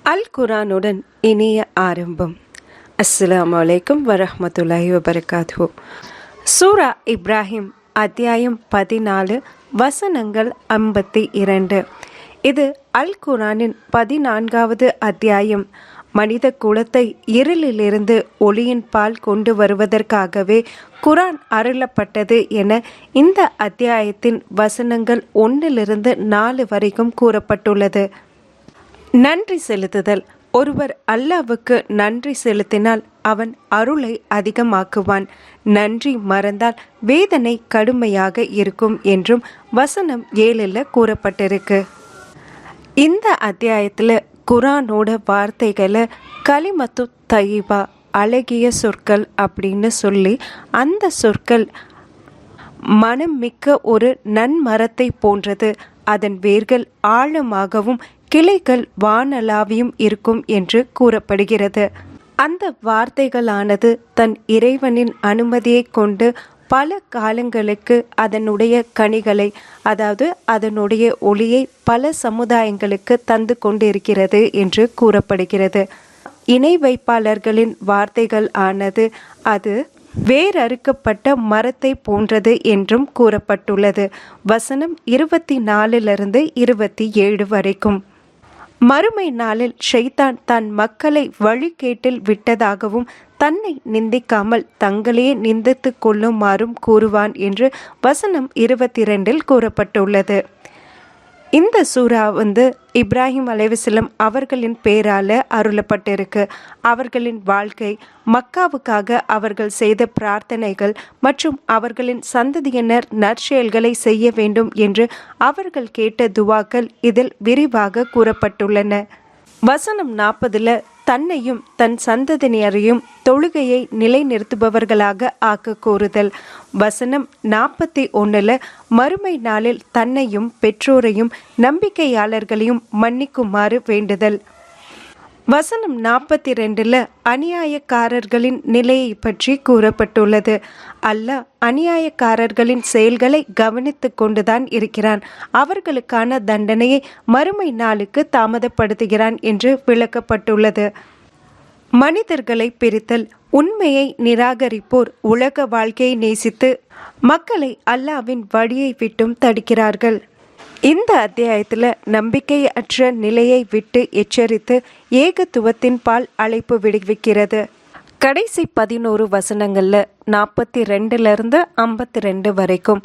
அல் குரானுடன் இனிய ஆரம்பம். அஸ்ஸலாமு அலைக்கும் வரஹ்மத்துல்லாஹி வபரகாத்துஹு. சூரா இப்ராஹிம் அத்தியாயம் 14 வசனங்கள் 52. இது அல் குரானின் 14வது அத்தியாயம். மனித குலத்தை இருளிலிருந்து ஒளியின் பால் கொண்டு வருவதற்காகவே குரான் அருளப்பட்டது என இந்த அத்தியாயத்தின் வசனங்கள் 1 to 4 வரைக்கும் கூறப்பட்டுள்ளது. நன்றி செலுத்துதல். ஒருவர் அல்லாஹ்வுக்கு நன்றி செலுத்தினால் அவன் அருளை அதிகமாக்குவான். நன்றி மறந்தால் வேதனை கடுமையாக இருக்கும் என்றும் வசனம் 7 கூறப்பட்டிருக்கு. இந்த அத்தியாயத்தில் குரானோட வார்த்தைகளை கலிமத்து தய்யிபா, அழகிய சொற்கள் அப்படின்னு சொல்லி, அந்த சொற்கள் மனம் மிக்க ஒரு நன்மரத்தை போன்றது. அதன் வேர்கள் ஆழமாகவும் கிளைகள் வானளாவியும் இருக்கும் என்று கூறப்படுகிறது. அந்த வார்த்தைகளானது தன் இறைவனின் அனுமதியை கொண்டு பல காலங்களுக்கு அதனுடைய கனிகளை, அதாவது அதனுடைய ஒளியை பல சமுதாயங்களுக்கு தந்து கொண்டிருக்கிறது என்று கூறப்படுகிறது. இணை வைப்பாளர்களின் வார்த்தைகள் ஆனது அது வேரறுக்கப்பட்ட மரத்தை போன்றது என்றும் கூறப்பட்டுள்ளது. வசனம் 24 to 27 வரைக்கும். மறுமை நாளில் ஷைத்தான் தன் மக்களை வழிகேட்டில் விட்டதாகவும் தன்னை நிந்திக்காமல் தங்களையே நிந்தித்து கொள்ளுமாறும் கூறுவான் என்று வசனம் 22 கூறப்பட்டுள்ளது. இந்த சூரா இப்ராஹிம் அலைஹிஸ்ஸலாம் அவர்களின் பேரால அருளப்பட்டிருக்கு. அவர்களின் வாழ்க்கை, மக்காவுக்காக அவர்கள் செய்த பிரார்த்தனைகள் மற்றும் அவர்களின் சந்ததியினர் நற்செயல்களை செய்ய வேண்டும் என்று அவர்கள் கேட்ட துவாக்கள் இதில் விரிவாக கூறப்பட்டுள்ளன. வசனம் 40 தன்னையும் தன் சந்ததியினரையும் தொழுகையை நிலைநிறுத்துபவர்களாக ஆக்க கோருதல். வசனம் 41 மறுமை நாளில் தன்னையும் பெற்றோரையும் நம்பிக்கையாளர்களையும் மன்னிக்குமாறு வேண்டுதல். வசனம் 42 அநியாயக்காரர்களின் நிலையை பற்றி கூறப்பட்டுள்ளது. அல்லாஹ் அநியாயக்காரர்களின் செயல்களை கவனித்து கொண்டுதான் இருக்கிறான். அவர்களுக்கான தண்டனையை மறுமை நாளுக்கு தாமதப்படுத்துகிறான் என்று விளக்கப்பட்டுள்ளது. மனிதர்களை பிரித்தல். உண்மையை நிராகரிப்போர் உலக வாழ்க்கையை நேசித்து மக்களை அல்லாஹ்வின் வழியை விட்டும் தடுக்கிறார்கள். இந்த அத்தியாயத்தில் நம்பிக்கையற்ற நிலையை விட்டு எச்சரித்து ஏகத்துவத்தின் பால் அழைப்பு விடுவிக்கிறது. கடைசி 11 வசனங்களில் 42 to 52 வரைக்கும்